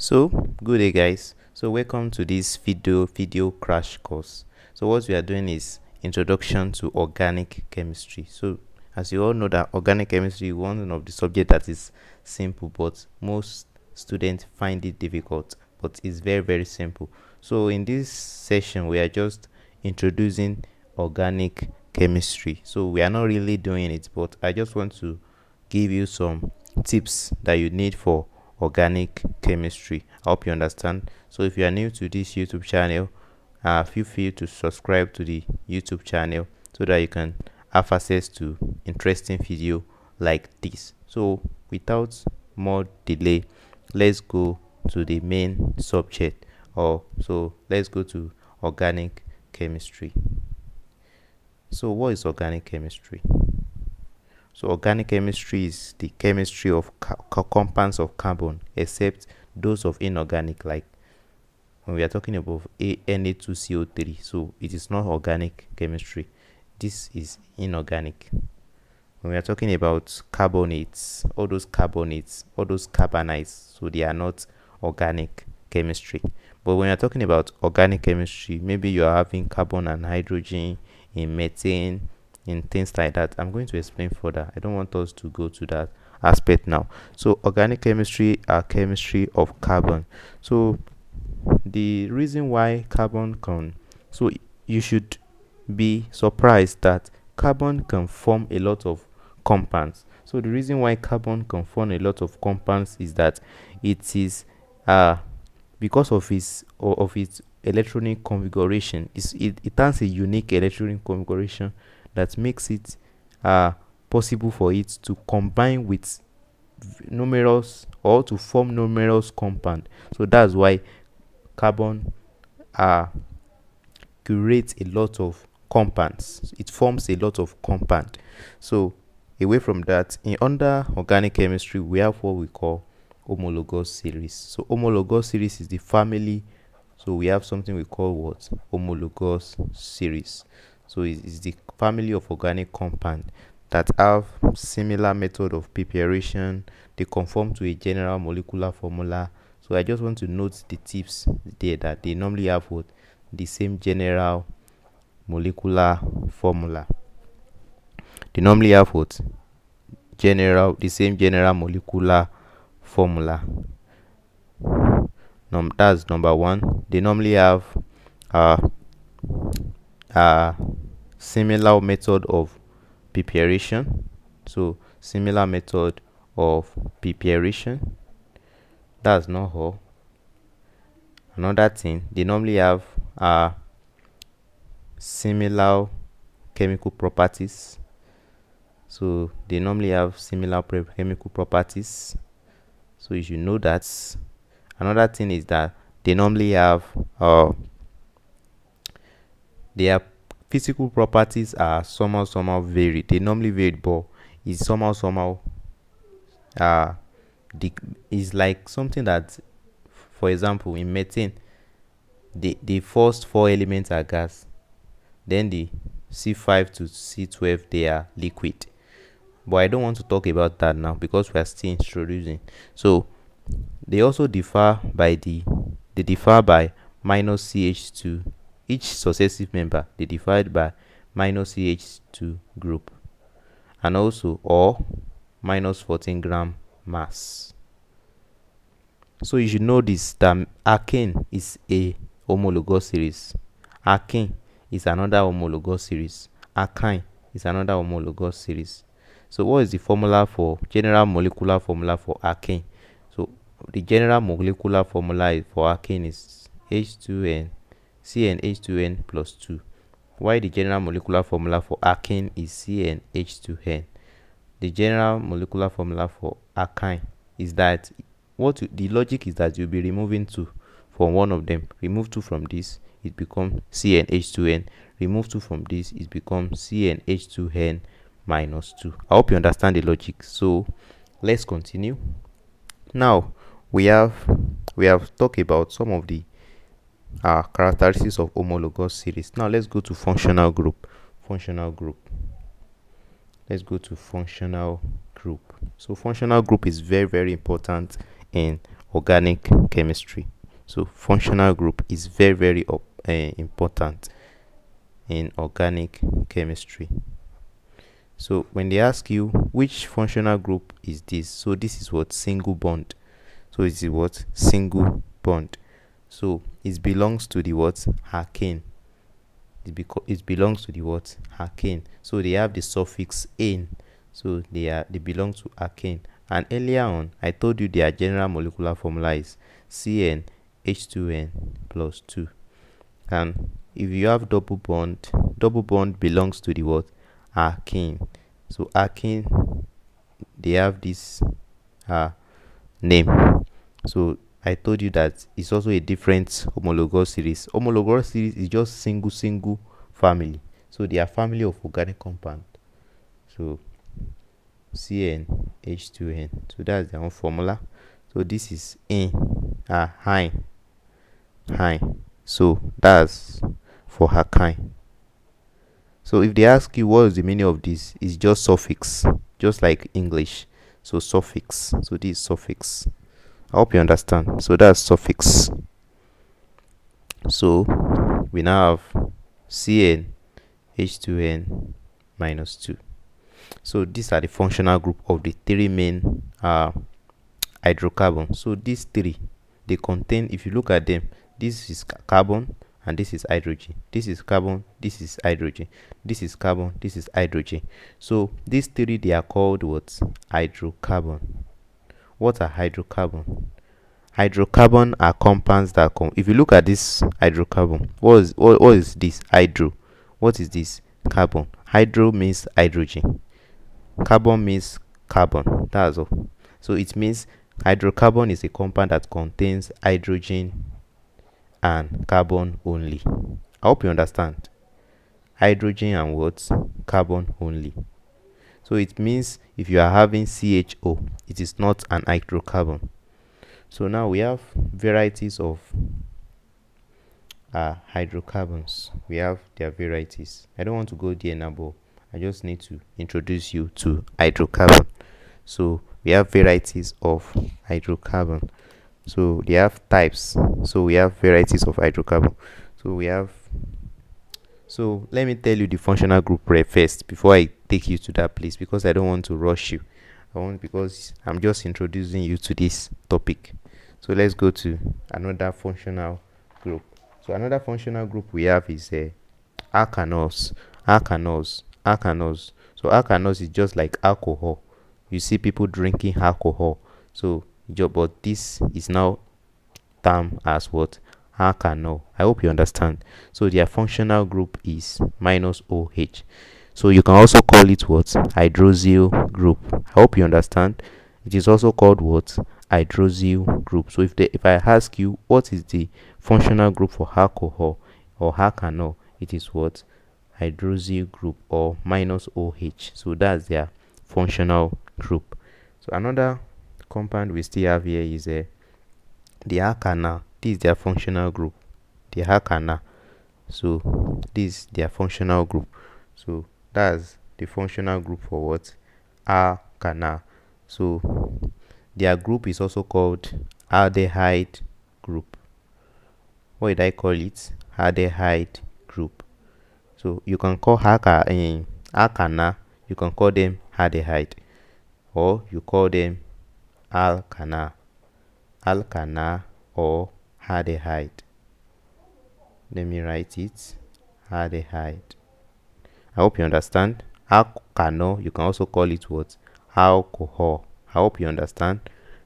So good day guys, so welcome to this video crash course. So what we are doing is introduction to organic chemistry. So as you all know that organic chemistry is one of the subject that is simple, but most students find it difficult, but it's very simple. So in this session we are just introducing organic chemistry. So we are not really doing it, but I just want to give you some tips that you need for organic chemistry. I hope you understand. So if you are new to this YouTube channel, feel free to subscribe to the YouTube channel so that you can have access to interesting video like this. So without more delay, let's go to the main subject. So let's go to organic chemistry. So what is organic chemistry? So organic chemistry is the chemistry of compounds of carbon, except those of inorganic, like when we are talking about Na2CO3. So it is not organic chemistry. This is inorganic. When we are talking about carbonates, all those carbonites, so they are not organic chemistry. But when you're talking about organic chemistry, maybe you are having carbon and hydrogen in methane, in things like that. I'm going to explain further. I don't want us to go to that aspect now. So organic chemistry are chemistry of carbon. So the reason why carbon can, so you should be surprised that carbon can form a lot of compounds. So the reason why carbon can form a lot of compounds is that it is because of its electronic configuration. It has a unique electronic configuration that makes it possible for it to combine with numerous, or to form numerous compound. So that's why carbon creates a lot of compounds. It forms a lot of compound. So away from that, in under organic chemistry we have what we call homologous series. So homologous series is the family. So we have something we call what? Homologous series. So it's the family of organic compound that have similar method of preparation. They conform to a general molecular formula. So I just want to note the tips there, that they normally have what? The same general molecular formula. They normally have what? The same general molecular formula. That's number one. They normally have similar method of preparation. So similar method of preparation. That's not all. Another thing, they normally have similar chemical properties. So they normally have similar chemical properties. So you should know that. Another thing is that they normally have their physical properties are somehow varied. They normally vary, but it's somehow is like something that, for example, in methane, the first four elements are gas, then the C5 to C12 they are liquid. But I don't want to talk about that now because we are still introducing. So they also differ by minus CH2. Each successive member, they divide by minus CH2 group, and also or minus 14 gram mass. So you should know this, that alkane is a homologous series, alkane is another homologous series, alkyne is another homologous series. So what is the general molecular formula for alkane? So the general molecular formula for alkane is H2N, CnH2n plus 2. While the general molecular formula for alkane is CnH2n. The general molecular formula for alkyne is that the logic is that you'll be removing 2 from one of them. Remove 2 from this, it becomes CnH2n. Remove 2 from this, it becomes CnH2n minus 2. I hope you understand the logic. So let's continue. Now we have talked about some of the characteristics of homologous series. Now let's go to functional group. Let's go to functional group. So functional group is very important in organic chemistry. So functional group is very very important in organic chemistry. So when they ask you which functional group is this, so this is what single bond. So it is what single bond. So it belongs to the what alkane. It belongs to the what alkane. So they have the suffix ane. So they belong to alkane. And earlier on, I told you their general molecular formula is CnH2n plus 2. And if you have double bond belongs to the what alkene. So alkene, they have this name. So I told you that it's also a different homologous series. Homologous series is just single family. So they are family of organic compound. So CnH2n. So that's their own formula. So this is high. So that's for alkyne. So if they ask you what is the meaning of this, it's just suffix, just like English. So suffix. So this is suffix. I hope you understand. So that's suffix. So we now have CnH2n minus 2. So these are the functional group of the three main hydrocarbons. So these three, they contain, if you look at them, this is carbon and this is hydrogen. This is carbon, this is hydrogen. This is carbon, this is hydrogen. So these three, they are called what? Hydrocarbon. What are hydrocarbon? Hydrocarbon are compounds that come. If you look at this hydrocarbon, what is this? Hydro. What is this? Carbon. Hydro means hydrogen. Carbon means carbon. That's all. So it means hydrocarbon is a compound that contains hydrogen and carbon only. I hope you understand. Hydrogen and what? Carbon only. So it means if you are having CHO, it is not an hydrocarbon. So now we have varieties of hydrocarbons. We have their varieties. I don't want to go there now, but I just need to introduce you to hydrocarbon. So we have varieties of hydrocarbon. So they have types. So we have varieties of hydrocarbon. So let me tell you the functional group first before I take you to that place, because I don't want to rush you. Because I'm just introducing you to this topic. So let's go to another functional group. So another functional group we have is alkanols. So alkanols is just like alcohol. You see people drinking alcohol. So but this is now termed as what? Alkanol. I hope you understand. So their functional group is minus OH. So you can also call it what? Hydroxyl group. I hope you understand. It is also called what? Hydroxyl group. So if I ask you what is the functional group for alcohol or alkanol, it is what? Hydroxyl group or minus OH. So that's their functional group. So another compound we still have here is the alkana. This is their functional group. The alkana. So this is their functional group. So that's the functional group for what? Alkana. So their group is also called aldehyde group. What did I call it? Aldehyde group. So you can call alkana, you can call them aldehyde, or you call them alkana or aldehyde. Let me write it. Aldehyde. I hope you understand. Alkanol, you can also call it what? Alcohol. I hope you understand.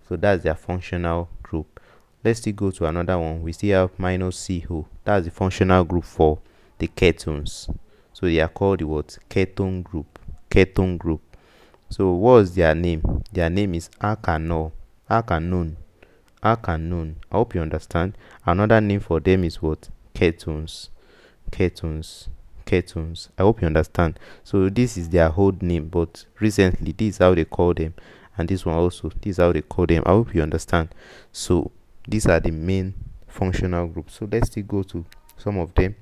So that's their functional group. Let's still go to another one. We still have minus CO. That's the functional group for the ketones. So they are called the what? Ketone group. Ketone group. So what is their name? Their name is alkanol. Alkanone. I hope you understand. Another name for them is what? Ketones. I hope you understand. So this is their old name, but recently this is how they call them, and this one also, this is how they call them. I hope you understand. So these are the main functional groups. So let's still go to some of them.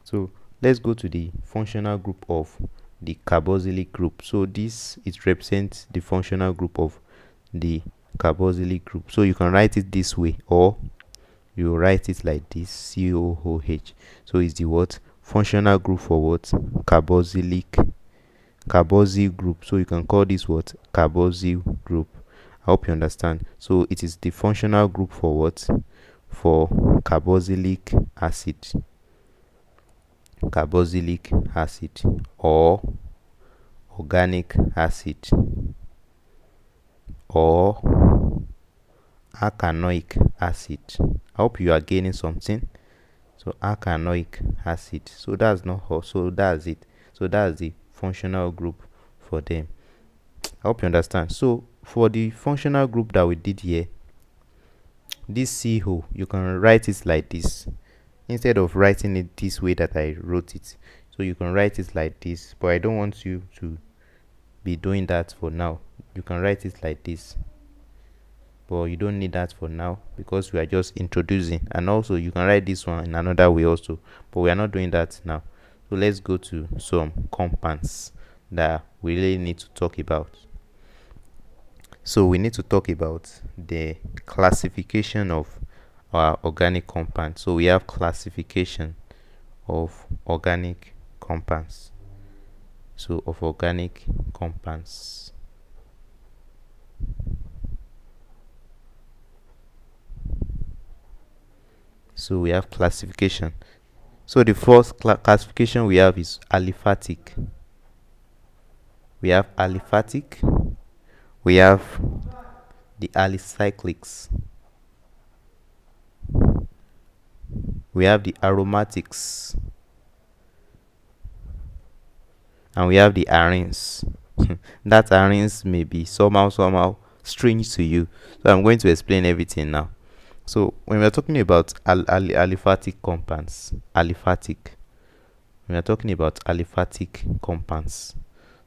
So let's go to the functional group of the carboxylic group. So this it represents the functional group of the carboxylic group. So you can write it this way, or you write it like this, COOH. So it's the what? Functional group for what? Carboxyl group. So you can call this what? Carboxyl group. I hope you understand. So it is the functional group for what? For carboxylic acid. Carboxylic acid or organic acid or arachidonic acid. I hope you are gaining something. So arachidonic acid. So that's not how. So that's it. So that's the functional group for them. I hope you understand. So for the functional group that we did here, this CO, you can write it like this instead of writing it this way that I wrote it. So you can write it like this, but I don't want you to be doing that for now. You can write it like this, but you don't need that for now because we are just introducing. And also you can write this one in another way also, but we are not doing that now. So let's go to some compounds that we really need to talk about. So we need to talk about the classification of our organic compounds. So we have classification of organic compounds. So of organic compounds. So we have classification. So the first classification we have is aliphatic. We have aliphatic. We have the alicyclics. We have the aromatics. And we have the arenes. That arenes may be somehow strange to you. So I'm going to explain everything now. So when we're talking about aliphatic compounds, when we're talking about aliphatic compounds,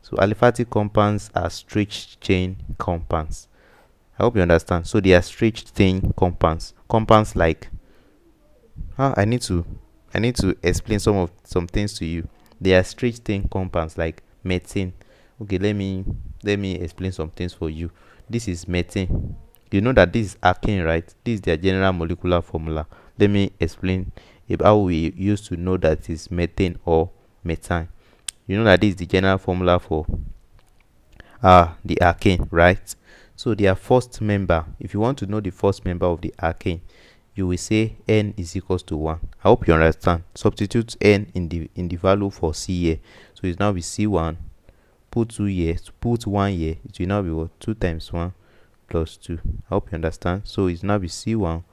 so aliphatic compounds are straight chain compounds. I hope you understand. So they are straight chain compounds. Compounds like I need to explain some things to you. They are straight chain compounds like methane. Okay, let me explain some things for you. This is methane. You know that this is alkane, right? This is their general molecular formula. Let me explain how we used to know that it's methane or methane. You know that this is the general formula for the alkane, right? So their first member, if you want to know the first member of the alkane, you will say N is equals to 1. I hope you understand. Substitute N in the value for C here. So it now be C1. Put 2 here. Put 1 here. It will now be what? 2 times 1 plus 2. I hope you understand. So it now be C1.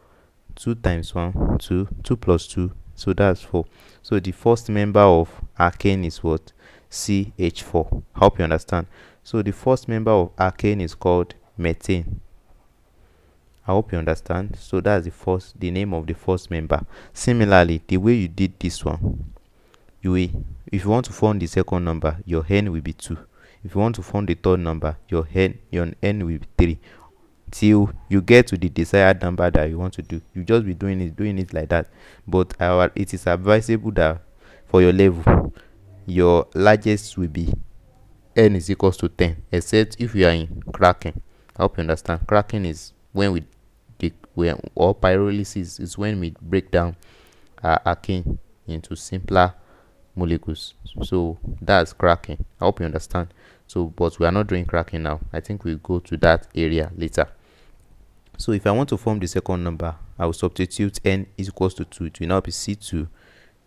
2 times 1, 2. 2 plus 2. So that's 4. So the first member of alkane is what? CH4. I hope you understand. So the first member of alkane is called methane. I hope you understand. So that's the name of the first member. Similarly, the way you did this one, if you want to form the second number, your N will be 2. If you want to form the third number, your N will be 3. Till you get to the desired number that you want to do. You just be doing it like that. But it is advisable that for your level, your largest will be N is equals to 10, except if you are in cracking. I hope you understand. Cracking is when or pyrolysis is when we break down alkane into simpler molecules. So that's cracking. I hope you understand. So but we are not doing cracking now. I think we'll go to that area later. So if I want to form the second number, I will substitute N is equals to 2. It will now be C2,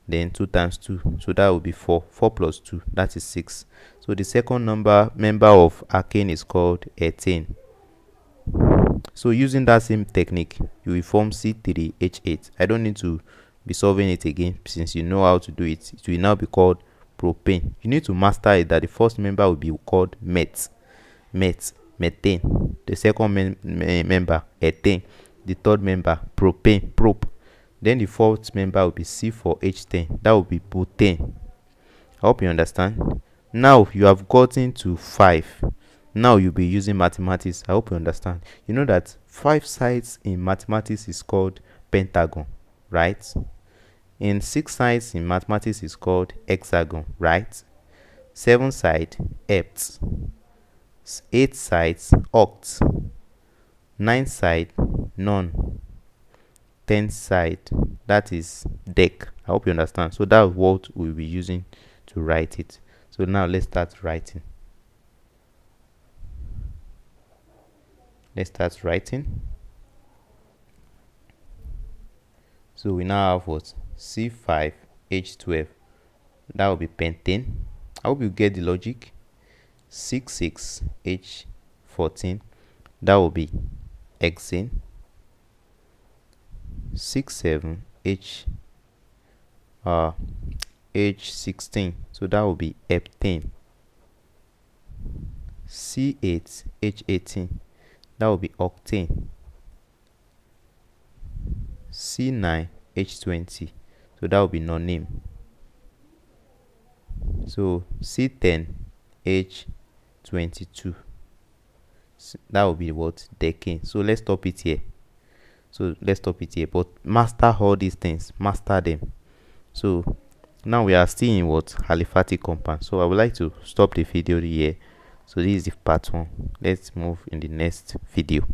then 2 times 2. So that will be 4. 4 plus 2, that is 6. So the second member of alkane is called ethane. So using that same technique, you will form C3H8. I don't need to be solving it again since you know how to do it. It will now be called propane. You need to master it that the first member will be called methane. The second member, ethane. The third member, prop. Then the fourth member will be C4H10. That will be butane. I hope you understand. Now you have gotten to 5. Now you'll be using mathematics. I hope you understand. You know that 5 sides in mathematics is called pentagon, right? In 6 sides in mathematics is called hexagon, right? 7 sides, hepts. 8 sides, octs. 9 side, none. 10 side, that is deck. I hope you understand. So that's what we'll be using to write it. So now let's start writing. So we now have what? C5H12. That will be pentane. I hope you get the logic. 66H14. That will be hexane. 67H H16. So that will be heptane. C8H18. That will be octane. C9H20. So that will be noname. So C10H22. That will be what? Decane. So let's stop it here. But master all these things. Master them. So now we are still in what? Aliphatic compound. So I would like to stop the video here. So this is the part 1. Let's move in the next video.